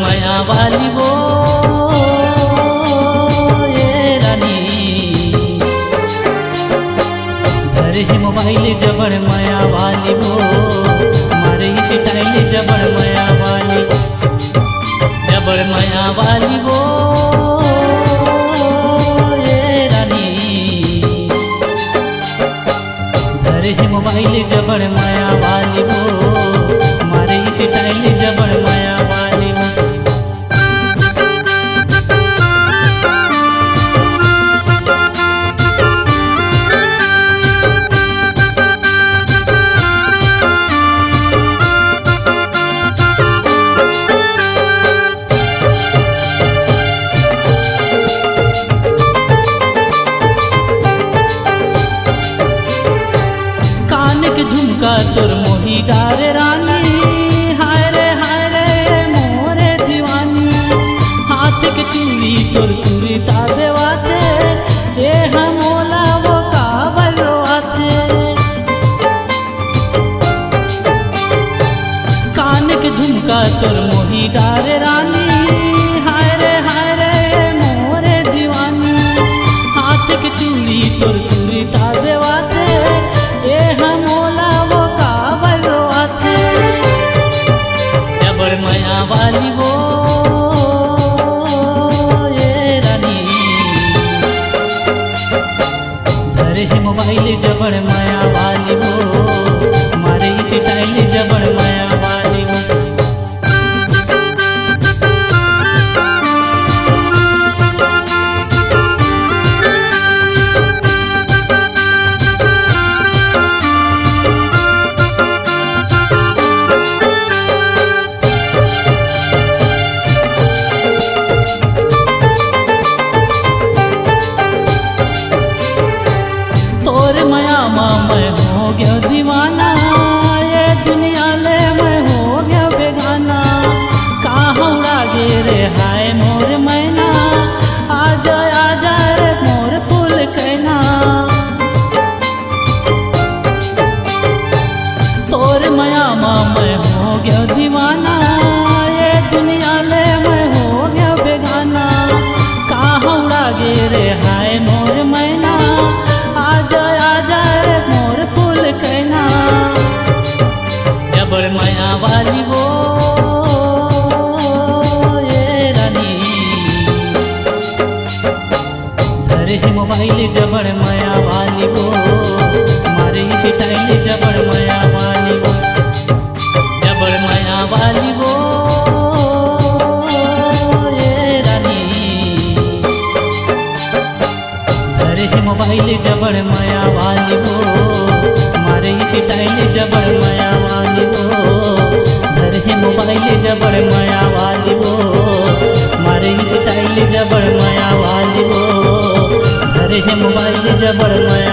माया वाली वो ये रानी, धरे है मोबाइल जबड़ माया वाली वो, मारे स्टाइल जबड़ माया वाली, जबड़ माया वाली वो ये रानी, धरे है मोबाइल जबड़ माया वाली वो, मारे स्टाइल जबड़ माया वाली वो। झुमका तोर मोही डारे रानी, हाय रे मोरे दीवानी, हाथ के चूड़ी तोर सुरीता देवाते, ये हमोला वो काबल रोआते, कान के झुमका तोर मोही डारे रानी, हाय रे मोरे दीवानी, हाथ के चूड़ी तोर सुरीता देवाते, ये हमोला वो काबल रोआते, जबड़ माया वाली वो ये रानी, धरे है मोबाइल जबड़ माया वाली वो, मारे स्टाइल जबड़ माया वाली वो। तोर माया मैं हो गया दीवाना, ये दुनिया ले मैं हो गया बेगाना, कहाँ उड़ा गे रे हाय मोर मैना, आजा रे मोर फूल कहना, तोर माया मैं हो गया दीवाना, ये दुनिया ले मैं हो गया बेगाना, कहाँ उड़ा गे रे हाय मोर मैना, आजा रे मोर फूल कहना, जबड़ माया वाली वो ये रानी, धरे है मोबाइल जबड़ माया वाली वो, मारे स्टाइल जबड़ माया वाली वो, जबड़ माया वाली वो ये रानी, धरे है मोबाइल जबड़ माया वाली वो, मारे स्टाइल जबड़ माया वाली वो, धरे है मोबाइल जबड़ माया वाली वो, मारे स्टाइल जबड़ माया वाली वो, धरे है मोबाइल जबड़ माया